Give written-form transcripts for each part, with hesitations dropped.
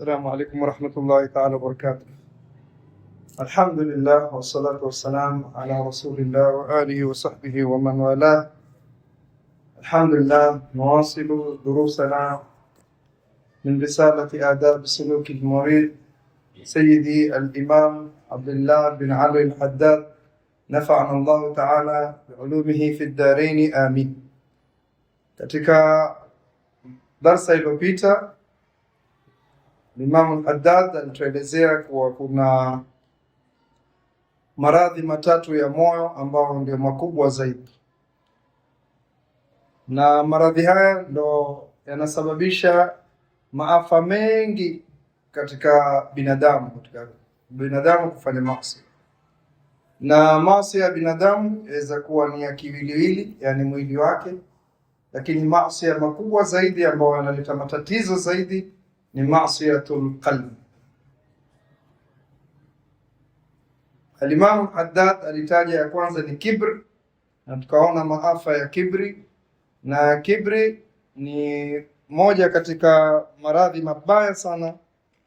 السلام عليكم ورحمة الله تعالى وبركاته. الحمد لله والصلاة والسلام على رسول الله وآله وصحبه ومن والاه. الحمد لله، نواصل دروسنا من رسالة آداب سلوك المريد سيدي الإمام عبد الله بن علي الحداد، نفعنا الله تعالى بعلومه في الدارين آمين. Katika darsa iliyopita Imam al-Haddad alituelezea kuwa kuna maradhi matatu ya moyo ambao ndio makubwa zaidi, na maradhi haya ndo yanasababisha maafa mengi katika binadamu kufanya maasi. Na maasi ya binadamu yaweza kuwa ni ya kiwiliwili, yani mwili wake, lakini maasi ya makubwa zaidi ambayo yanaleta matatizo zaidi ni maasiyatul qalb. Al-Imam Haddad alitaja ya kwanza ni kibr, na tukaona maafa ya kibri, na kibri ni moja katika maradhi mabaya sana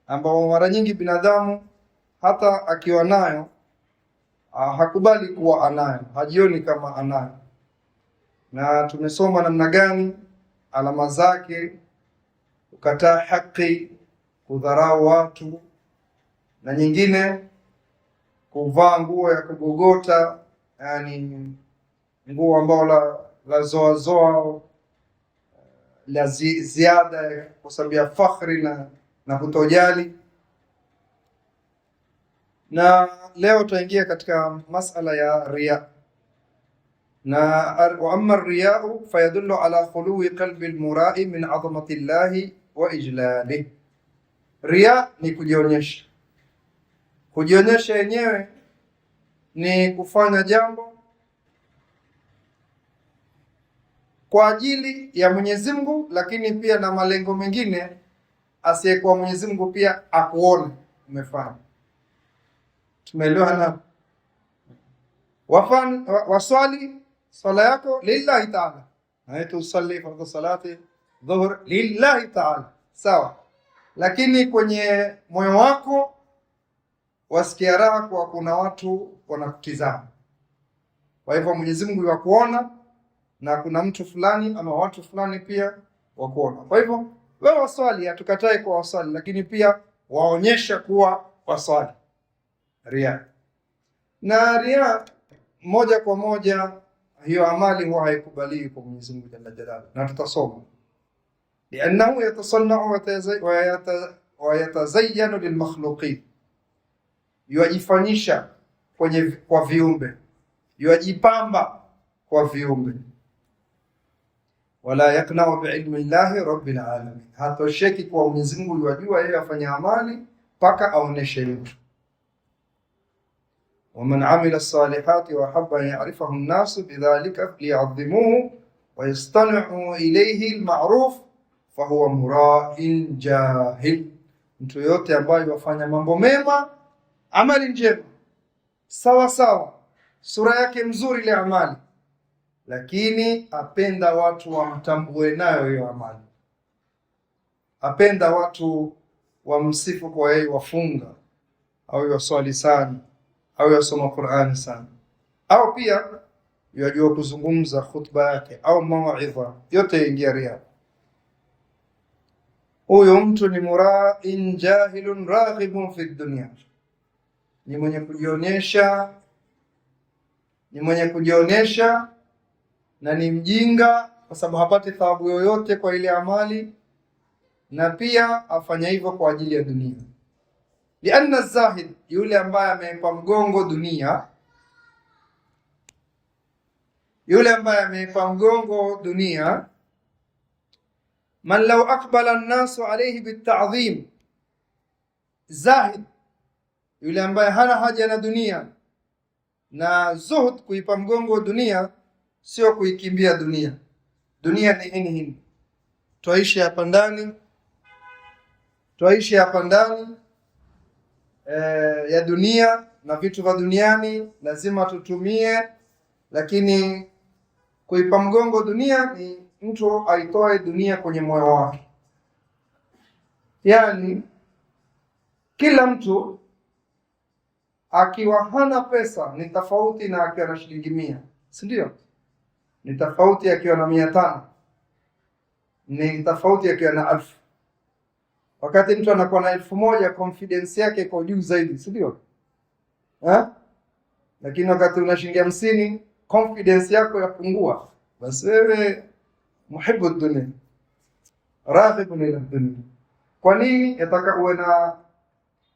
ambao mara nyingi binadamu hata akiwa nayo hakubali kuwa anayo, hajioni kama anayo. Na tumesoma namna gani alama zake: kukataa haki, kudharau watu, na nyingine kuvaa nguo ya kugogota, yani nguo ambao la zoa la ziada kwa sababu ya fakhri na kutojali. Na leo tutaingia katika masala ya riya. Na wa amma ar-riya'u fayadullu ala khuluwi qalbi al-mura'i min 'azamati Allahi wa ijlalih. Riya ni kujionyesha. Kujionyesha yenyewe ni kufanya jambo kwa ajili ya Mwenyezi Mungu, lakini pia na malengo mengine asiyekuwa Mwenyezi Mungu pia akuone umefanya. Tumeelewana? Waswali swala yako lillahi ta'ala, na usalli fardhu salati dhuhr lillahi ta'ala, sawa, lakini kwenye moyo wako wasikia raha kwa kuna watu wanakutizama. Kwa hivyo Mwenyezi Mungu yakuona, na kuna mtu fulani ama watu fulani pia wakuona. Kwa hivyo wewe waswali, hatukatai kwa waswali, lakini pia waonyesha kuwa waswali. Riya. Na riya moja kwa moja hiyo amali huwa haikubaliwi kwa Mwenyezi Mungu Jalla Jalaluhu, na tutasoma li'annahu yatasanna'u wa yatazayyanu lilmakhluqin, yuajifanyisha kwa viumbe, yuajipamba kwa viumbe. Wala yaqna'u bi'ilmi Allahi rabbil alamin, hatosheki kwa Mwenyezi Mungu yajua yeye afanya amali mpaka aoneshe mtu. ومن عمل الصالحات وحب أن يعرفه الناس بذلك ليعظموه ويصطنعوا إليه المعروف فهو مراء جاهل. Mtu yote ambaye wafanya mambo mema, amali njema sawa sawa, sura yake mzuri ile amali, lakini apenda watu wamtambue nayo hiyo amali, apenda watu wamsifu kwa yeye wafunga au waswali sana au yasoma Qur'ani sana, au pia yajua kuzungumza khutba yake au mauidha, yote ingia riya. Huyo mtu ni mura'in jahilun raghibun fi dunya, ni mwenye kujionyesha na ni mjinga, kwa sababu hapati thawabu yoyote kwa ile amali, na pia afanya hivyo kwa ajili ya dunia. Lianna zahid, yule ambaye ameipa mgongo dunia, man law aqbala an-nasu alayhi bit-ta'dhim, zahid yule ambaye hana haja na dunia. Na zuhud, kuipa mgongo dunia, sio kuikimbia dunia. Dunia ni hini, twaishi hapa ndani ya dunia, na vitu vya duniani lazima tutumie, lakini kuipa mgongo dunia ni mtu aitoe dunia kwenye moyo wake. Yani Kila mtu akiwa hana pesa ni tofauti na akiwa na shilingi 100, si ndio? Ni tofauti akiwa na 500, ni tofauti akiwa na 1000. Wakati mtu anakuwa na 1000 confidence yake iko juu zaidi, si ndio? Lakini wakati una shilingi 50 confidence yako yapungua. Basi wewe muhibbu dunia, raghibun ila dunia. Kwa nini yataka uwe na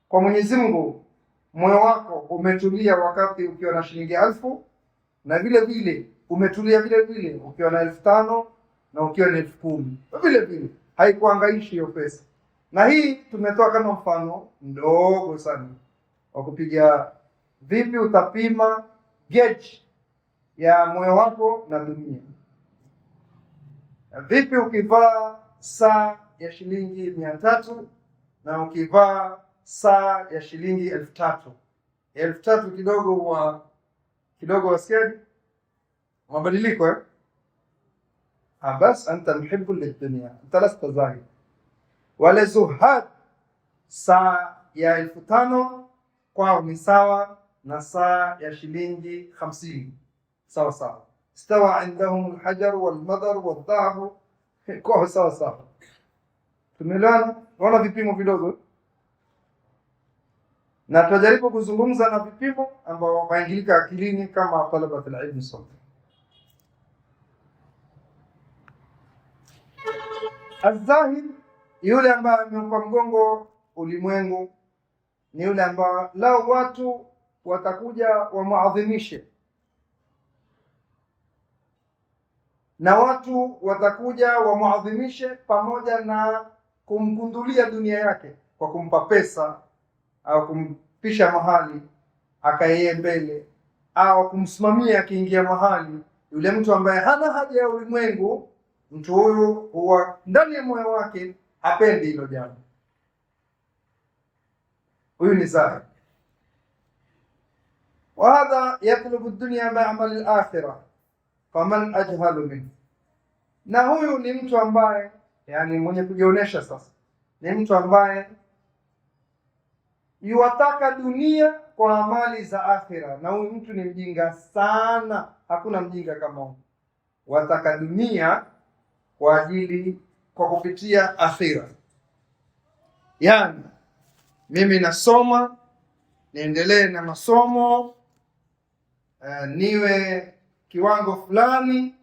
kwa Mwenyezi Mungu moyo wako umetulia wakati ukiwa na shilingi 1000, na vile vile umetulia vile vile ukiwa na 5000 na ukiwa na 10000. Vile vile haikuangaishi hiyo pesa. Na hii tumetoa kama mfano mdogo sana wa kupiga vipi utapima gauge ya moyo wako na dunia. Vipi ukivaa saa ya shilingi 300 na ukivaa saa ya shilingi 3000. 3000 kidogo wasikiaje? Mabadiliko bas anta muhibbu lidunia, anta lasta zahid. Wale zuhad saa ya 5000 kwao ni sawa na saa ya shilingi 50, sawa sawa. Stawa indahum alhajar walmadar waldhahab, kwao sawa sawa. Tumeelewana? Naona vipimo vidogo, na tutajaribu kuzungumza na vipimo ambao waingilika akilini kama talabat alilm sote. Azahid, yule ambaye ameupa mgongo ulimwengu, ni yule ambaye lao watu watakuja wamuadhimishe, na watu watakuja wamuadhimishe pamoja na kumkundulia dunia yake kwa kumpa pesa au kumpisha mahali akaye mbele au kumsimamia akiingia mahali. Yule mtu ambaye hana haja ya ulimwengu, mtu huyu huwa ndani ya moyo wake hapendi hilo jambo. Huyu ni zahid. Wa hadha yatlubu dunya ma'amal al-akhirah faman ajhalu minhu. Na huyu ni mtu ambaye yani mwenye kujionyesha sasa, ni mtu ambaye yuwataka dunia kwa amali za akhira, na huyu mtu ni mjinga sana. Hakuna mjinga kama huyu. Wataka dunia kwa kupitia akhira. Yani mimi nasoma, niendelee na masomo, niwe kiwango fulani,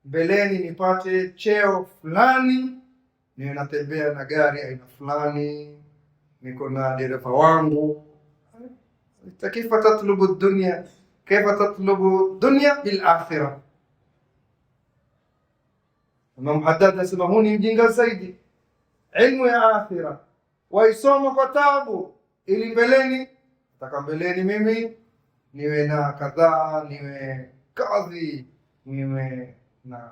mbeleni nipate cheo fulani, niwe natembea na gari aina fulani, niko na dereva wangu. Kaifa tatlubu dunya, kaifa tatlubu dunya bil akhirah. Imam Haddad anasema huu ni mjinga zaidi. Ilmu ya akhirah waisoma kwa taabu, ili mbeleni, nataka mbeleni mimi niwe na kadhaa, niwe kadhi, niwe na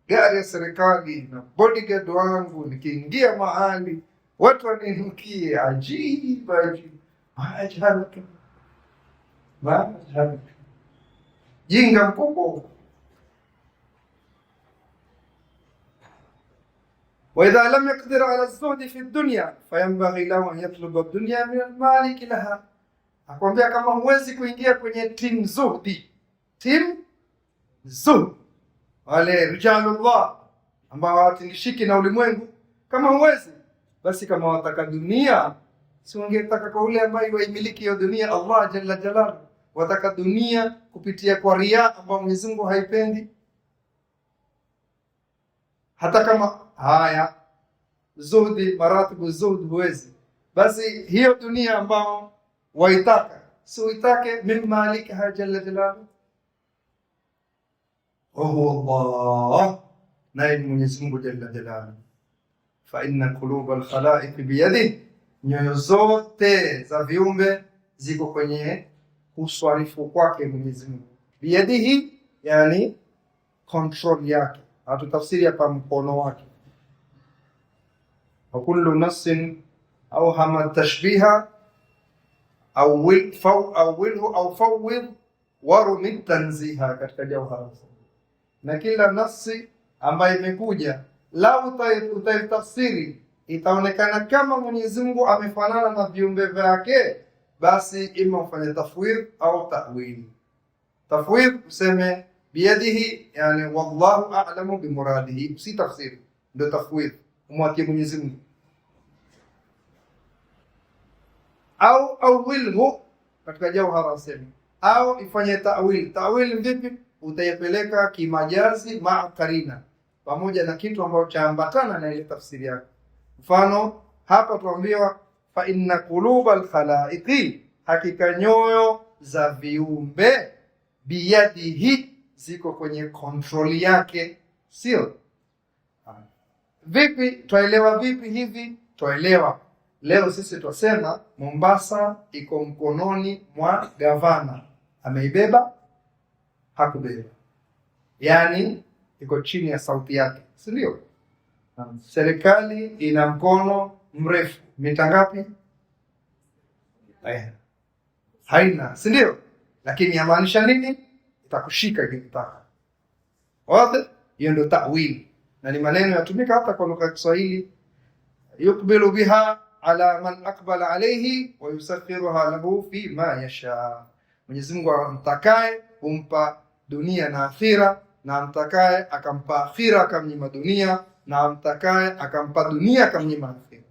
gari ya serikali na bodyguard wangu, nikiingia mahali watu waninukie. Ajib. Jinga mkubwa. وإذا لم يقدر على الزهد في الدنيا فينبغي له أن يطلب الدنيا من المالك لها. Akwambia kama huwezi kuingia kwenye timu zuhdi, timu zuhd, wale rijalullah ambao hawatingishiki na ulimwengu, kama huwezi, basi kama wataka dunia, si wangetaka kwa ule ambaye waimiliki hiyo dunia, Allah jalla jalaluhu. Wataka dunia kupitia kwa riya ambao Mwenyezi Mungu haipendi. Hata kama haya zuhdi, maratibu zuhd huwezi, basi hiyo dunia ambao waitaka, si uitake min malika jalla jalaluhu, wa huwa Allah, naye Mwenyezi Mungu jalla jalaluhu. Fa inna quluba al-khalaiq biyadihi, nyoyo zote za viumbe ziko kwenye uswarifu kwake Mwenyezi Mungu. Biyadihi yani control yake, hatutafsiri hapa mkono wake. Wa kullu nafsin awhama tashbiha au fawwid warumi tanziha katika Jawhara. Na kila nafsi ambayo imekuja lau utaitafsiri itaonekana kama Mwenyezi Mungu amefanana na viumbe vyake, basi ima ufanye tafwidh au ta'wil. Tafwidh useme biyadihi, yani wallahu a'lamu bimuradihi, si tafsiri, ndio tafwidh, umwache Mwenyezi Mungu. Au awilhu katika Jawhara useme, au ifanye ta'wil. Ta'wil vipi? Utaipeleka kimajazi ma'a karina, pamoja na kitu ambacho chaambatana na ile tafsiri yake. Mfano hapa tuambiwa fa inna qulubal khalaiqi, hakika nyoyo za viumbe, biyadihi, ziko kwenye kontroli yake, sio? Vipi twaelewa vipi hivi? Twaelewa leo sisi twasema Mombasa iko mkononi mwa gavana. Ameibeba? Hakubeba. Yani iko chini ya sauti yake, si ndio? Serikali ina mkono mrefu, mita ngapi? Haina, si ndio? Lakini yamaanisha nini? Itakushika ikitaka. Wazi? Hiyo ndio ta'wil, na ni maneno yatumika hata kwa lugha ya Kiswahili. Yukbilu biha ala man aqbala alayhi wa yusakhiruha lahu fi ma yasha. Mwenyezi Mungu amtakaye humpa dunia na akhira, na amtakaye akampa akhira akamnyima dunia, na amtakaye akampa dunia akamnyima akhira.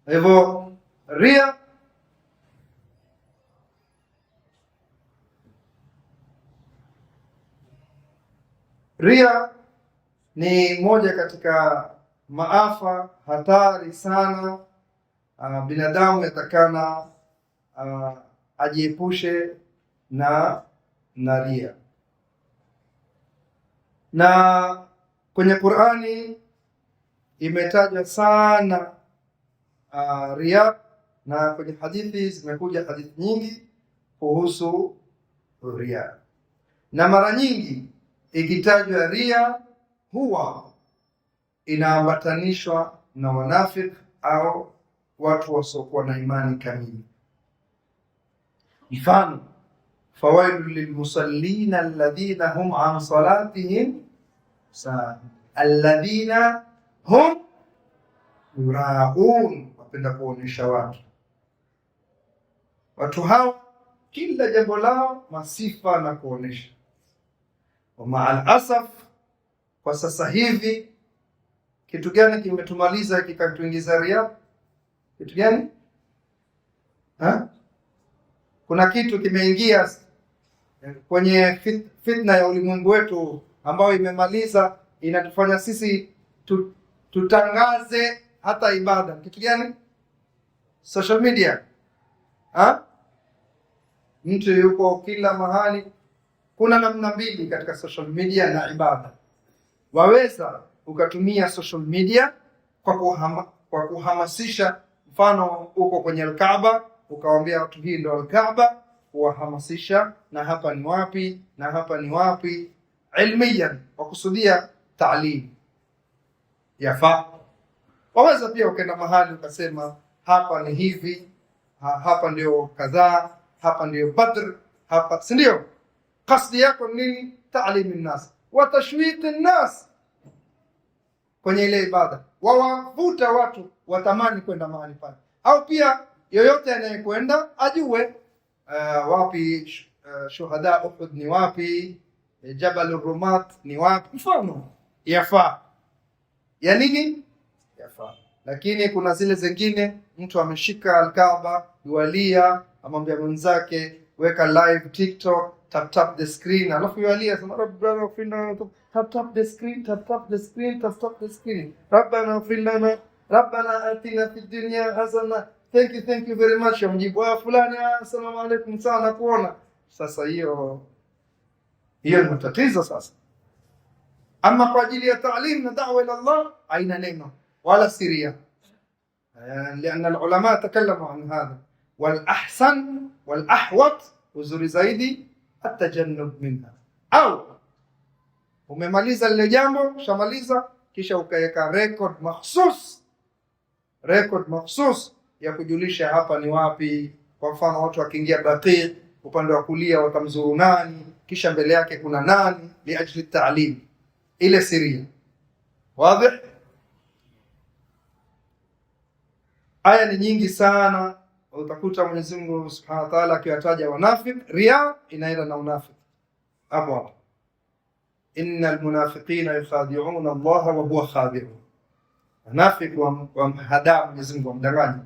Hivyo ria ni moja katika maafa hatari sana. Binadamu yatakana ajiepushe na ria. Na kwenye Qur'ani imetajwa sana ria, na kwenye hadithi zimekuja hadithi nyingi kuhusu ria, na mara nyingi ikitajwa ria huwa inaambatanishwa na wanafiki au watu wasiokuwa na imani kamili. Mfano, fawailul lilmusallina alladhina hum an salatihim sahun, alladhina hum yuraun, wapenda kuonyesha watu hao kila jambo lao masifa na kuonesha. Wa ma'al asaf, kwa sasa hivi kitu gani kimetumaliza kikatuingiza ria? Kitu gani? Kuna kitu kimeingia kwenye fitna ya ulimwengu wetu ambayo imemaliza, inatufanya sisi tutangaze hata ibada. Kitu gani? Social media. Mtu yuko kila mahali. Kuna namna mbili katika social media na ibada. Waweza ukatumia social media kwa kuhamasisha. Mfano, uko kwenye Al-Kaaba ukawaambia watu hii ndio Al-Kaaba, kuwahamasisha na hapa ni wapi na hapa ni wapi, ilmiyan, wakusudia ta'lim, yafaa. Waweza pia ukaenda mahali ukasema hapa ni hivi, hapa ndio kadhaa, hapa ndio Badr, hapa, si ndio? Kasdi yako nini? Ta'lim an-nas wa tashwiq an-nas kwenye ile ibada, wawavuta watu watamani kwenda mahali pale. Au pia yoyote anayekwenda ajue wapi shuhada Uhud ni wapi, Jabal Rumat ni wapi, mfano. Yafaa. Ya nini? Yafaa. Lakini kuna zile zingine, mtu ameshika Al-Kaaba yualia, amwambia mwenzake weka live TikTok, tap the screen, alafu yualia sema rabbana ighfir lana, tap the screen, tap the screen, tap the screen, rabbana ighfir lana, rabbana atina fid dunya hasana, thank you very much. Mjibu wa fulani, assalamu alaykum sana kuona. Sasa hiyo ni matatizo sasa. Ama kwa ajili ya ta'lim na da'wa ila Allah aina neno wala siria, لأن العلماء تكلموا عن هذا. والأحسن والأحوط uzuri zaidi atajannub minha. Au umemaliza lile jambo, shamaliza, kisha ukaweka record mahsus ya kujulisha hapa ni wapi. Kwa mfano, watu wakiingia Baqi, upande wa kulia watamzuru nani, kisha mbele yake kuna nani, liajli ta'lim, ile siria. Wazi? Aya ni nyingi sana, utakuta Mwenyezi Mungu Subhanahu wa Ta'ala akiwataja wanafiki. Ria inaenda na unafiki hapo hapo, innal munafiqina yukhadi'una Allah wa huwa khadi'un. Wanafiki wamhadaa Mwenyezi Mungu, wamdanganya,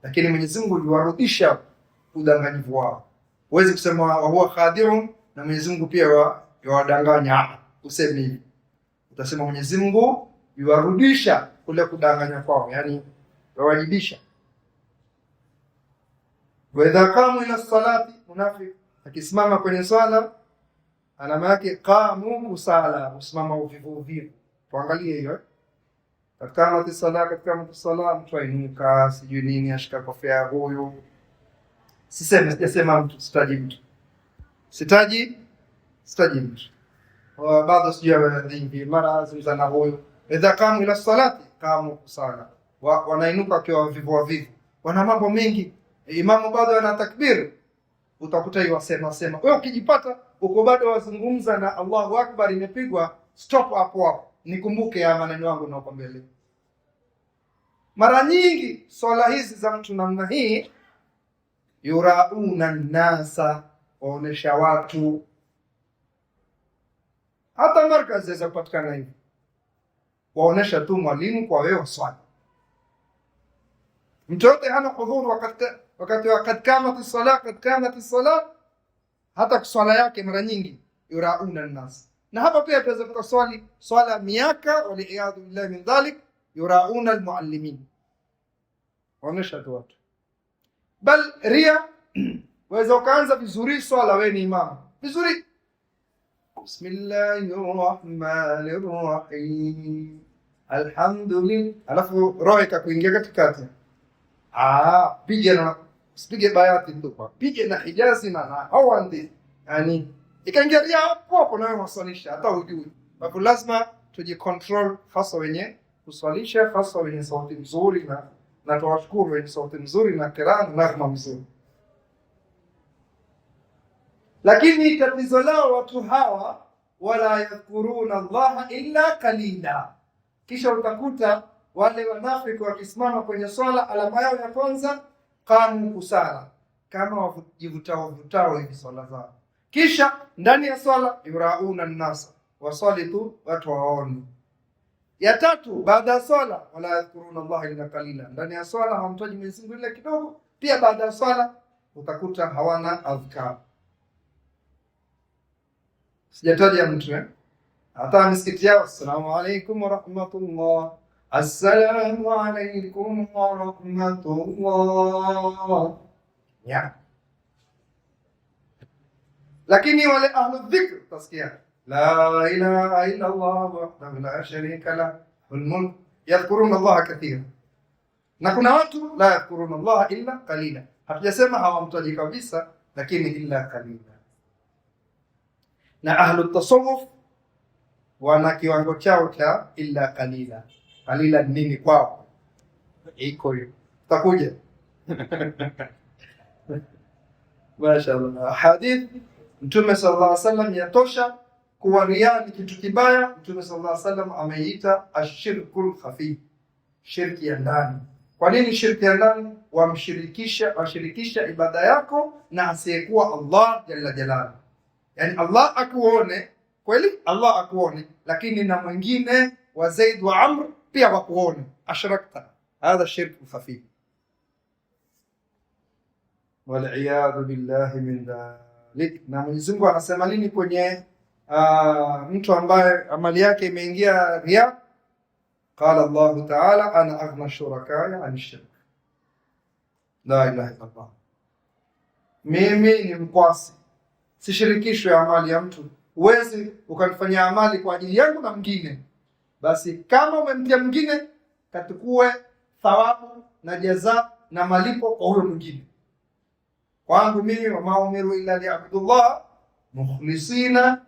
lakini Mwenyezi Mungu yuwarudisha udanganyifu wao. Huwezi kusema wa huwa khadi'un na Mwenyezi Mungu pia yuwadanganya, useme hivi. Utasema Mwenyezi Mungu yuwarudisha kule kudanganya kwao, yani yuwajibisha. Wa idha qamu ila salati, munafiki akisimama kwenye swala ana maana yake qamu kusala, usimama uvivu uvivu. Tuangalie hiyo katika sala, mtu ainuka sijui nini, ashika kofia huyu. Sisema mtu, sitaji mtu bado sijui mara zimzana huyu. Idha qamu ila salati qamu kusala, wanainuka wakiwa wavivu, wana mambo mengi. Imamu bado ana takbir, utakuta hiyo wasema. Wewe ukijipata uko bado wazungumza na Allahu Akbar imepigwa, stop hapo, nikumbuke ya maneno yangu na uko mbele. Mara nyingi swala hizi za mtu namna hii, yurauna nasa, waonesha watu. Hata markazi za kupatikana hivi, waonesha tu mwalimu kwa wewe swali. Mtu yote hana hudhur wakati kamati sala, hata swala yake mara nyingi yurauna nnas. Na hapa pia tunaweza kuswali swala miaka, wali'iyadhu billahi min dhalik, yurauna almuallimin, waonesha tu watu. Bal ria, waweza ukaanza vizuri swala, wewe ni imam vizuri, bismillahirrahmanirrahim alhamdulillah, alafu roho ikakuingia katikati. Usipige bayati tu, pige na hijazi na hawandi, yani ikaingia ria hapo na wewe waswalisha hata hujui. Kwa lazima tujicontrol, hasa wenye kuswalisha, hasa wenye sauti nzuri, na tuwashukuru wenye sauti nzuri na kiran na mzuri. Lakini tatizo lao watu hawa, wala yadhkuruna Allah illa qalila. Kisha utakuta wale wanafiki wakisimama kwenye swala, alama yao ya kwanza qamu kusala, kama wavutao hivi swala zao. Kisha ndani ya swala yurauna nasa, waswali tu watu waone. Ya tatu, baada ya swala wala yadhkuruna Allah illa qalila, ndani ya swala hawamtaji Mwenyezi Mungu ila kidogo. Pia baada ya swala utakuta hawana adhkar. Sijataja mtu hata misikiti yao, assalamu alaykum wa rahmatullah, assalamu alaykum wa rahmatullah ya. Lakini wale ahlu dhikr tasikia la ilaha illa Allah wahdahu la sharika lahu lahul mulk, yadhkuruna Allah kathira. Na kuna watu la yadhkuruna Allah illa qalila, hatujasema hawamtaji kabisa, lakini illa qalila. Na ahlu tasawuf wana kiwango chao cha illa qalila. Qalila nini kwao? Iko hiyo, takuja mashaallah. Hadith Mtume sallallahu alaihi wasallam yatosha kuwa ria ni kitu kibaya. Mtume sallallahu alaihi wasallam ameita ashirkul khafi, shirki ya ndani. Kwa nini shirki ya ndani? Washirikisha ibada yako na asiyekuwa Allah jalla jalaluhu. Yani Allah akuone kweli, Allah akuone, lakini na mwingine wa Zaid wa Amr pia wakuone, ashrakta. Hadha shirku khafi, wal iyadhu billahi min dhalik. Na Mwenyezi Mungu anasema nini kwenye mtu ambaye amali yake imeingia ria? Qala Allahu ta'ala, ana aghna shurakaya an shirk, la ilaha illa Allah, mimi ni mkwasi, sishirikishwe amali ya mtu. Uwezi ukanifanyia amali kwa ajili yangu na mwingine, basi kama umemtia mwingine katukue thawabu na jaza na malipo kwa huyo mwingine. Kwangu mimi, wama umiru illa li'abudullah mukhlisina,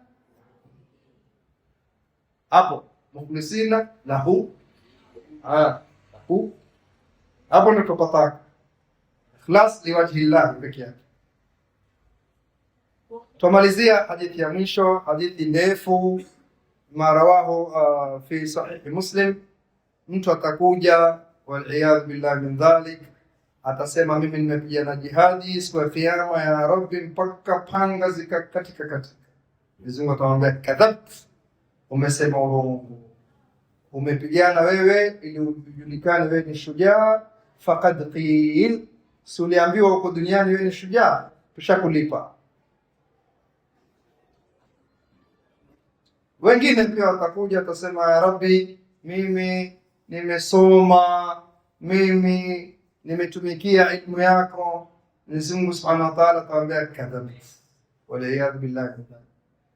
hapo mukhlisina lahu, hapo ndo tupataka ikhlas liwajhi llah peke yake. Tumalizia hadithi ya mwisho, hadithi ndefu, marawahu fi sahih Muslim. Mtu atakuja waliyadhu billahi min dhalik, atasema mimi nimepigana jihadi siku ya Kiyama, ya Rabbi, mpaka panga zikakatika. Mwenyezi Mungu atamwambia kadhabt, umesema urongo, umepigana wewe ili ujulikane wewe ni shujaa. Faqad qil, si uliambiwa huko duniani wewe ni shujaa, tushakulipa. Wengine pia watakuja watasema, ya Rabbi, mimi nimesoma, mimi nimetumikia ilmu yako. Mwenyezi Mungu Subhanahu wa Ta'ala atawaambia kadhabt, waliyadhu billahi.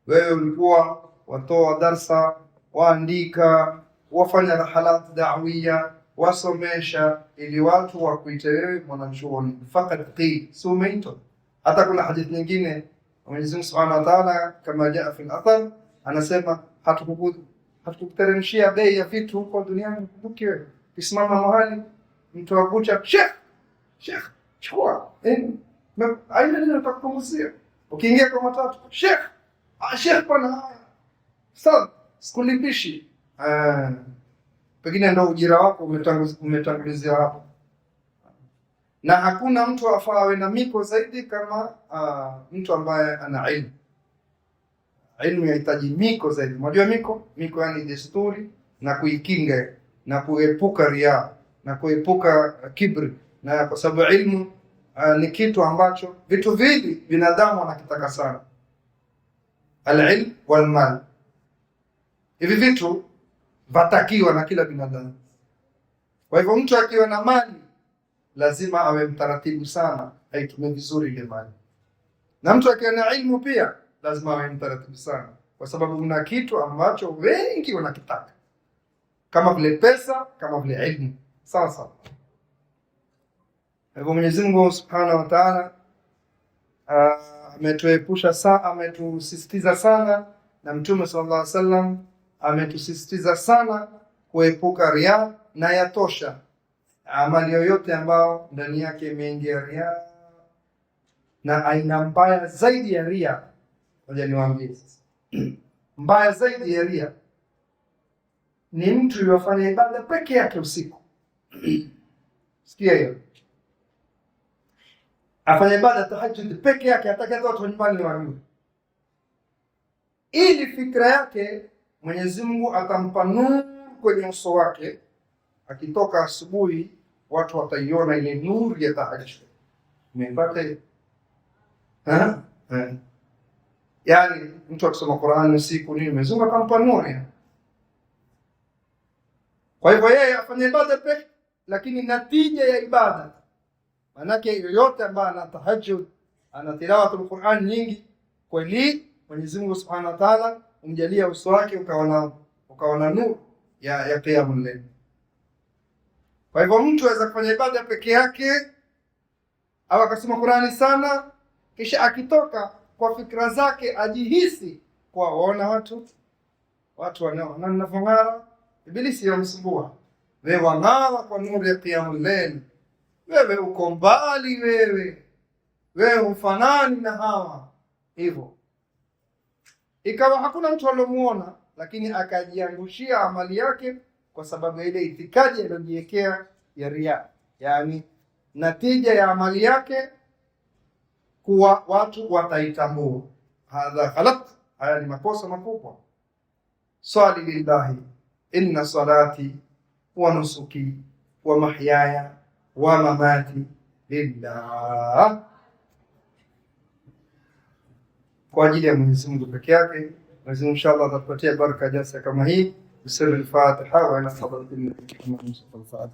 Wewe ulikuwa watoa darsa, waandika, wafanya rahalat da'wiyya, wasomesha ili watu wakuite wewe mwanachuoni. Faqad qil, si umeitwa. Hata kuna hadithi nyingine Mwenyezi Mungu Subhanahu wa Ta'ala, kama jaa fi al-athar, anasema hatukuteremshia bei ya vitu huko duniani. Kumbuke wewe kisimama mahali mtu akucha, Sheikh chukua aina nini utakupunguzia. Ukiingia kwa matatu, Sheikh pana haya sasa sikulipishi. Pengine ndio ujira wako umetangulizia hapo. Na hakuna mtu afawe na miko zaidi kama mtu ambaye ana ilmu. Ilmu yahitaji miko zaidi. Unajua miko yani desturi na kuikinga na kuepuka riya na kuepuka kibri, na kwa sababu ilmu ni kitu ambacho vitu vingi binadamu wanakitaka sana, al-ilm wal mal. Hivi vitu vatakiwa na kila binadamu. Kwa hivyo mtu akiwa na mali lazima awe mtaratibu sana, aitumie vizuri ile mali. Na mtu akiwa na ilmu pia lazima awe mtaratibu sana, kwa sababu kuna kitu ambacho wengi wanakitaka, kama vile pesa, kama vile ilmu. Sawa. Hivyo Mwenyezi Mungu Subhanahu wa Ta'ala ametusisitiza sana, na Mtume sallallahu alaihi wasallam ametusisitiza sana kuepuka riya, na yatosha amali yoyote ambao ndani yake imeingia riya. Na aina mbaya zaidi ya riya, ngoja niwaambie sasa, mbaya zaidi ya riya ni mtu yofanya ibada peke yake usiku. Sikia hiyo, afanya ibada tahajjud peke yake, atakaye watu nyumbani wajue, ili fikra yake Mwenyezi Mungu atampa nuru kwenye uso wake. Akitoka asubuhi watu wataiona ile nuru ya tahajjud. Umepata? Yani mtu akisoma Qur'an usiku nini, Mwenyezi Mungu atampa nuru. Kwa hivyo yeye afanye ibada pekee, lakini natija ya ibada, manake yoyote ambaye ana tahajjud, ana tilawatul Qur'an nyingi, kweli Mwenyezi Mungu Subhanahu wa Ta'ala umjalia uso wake ukaona nuru ya qiyamul layl. Kwa hivyo mtu aweza kufanya ibada peke yake au akasoma Qur'ani sana, kisha akitoka kwa fikra zake ajihisi kwa waona watu wanavyong'ara. Ibilisi yamsumbua, wewe wang'ara kwa nuru ya qiyamul layl, wewe uko mbali, wewe ufanani na hawa. Hivyo ikawa hakuna mtu alomuona, lakini akajiangushia amali yake kwa sababu ya ile itikadi aliyojiwekea ya riya, yani natija ya amali yake kuwa watu wataitambua. Hadha ghalat, haya ni makosa makubwa. Swali lillahi inna salati wa nusuki wa mahyaya wa mamati lillah, kwa ajili ya Mwenyezi Mungu peke yake. Mwenyezi Mungu inshallah atatupatia baraka jasa kama hii. Bismillahir Fatiha wa ila hadratil Nabii Muhammad sallallahu alaihi wasallam.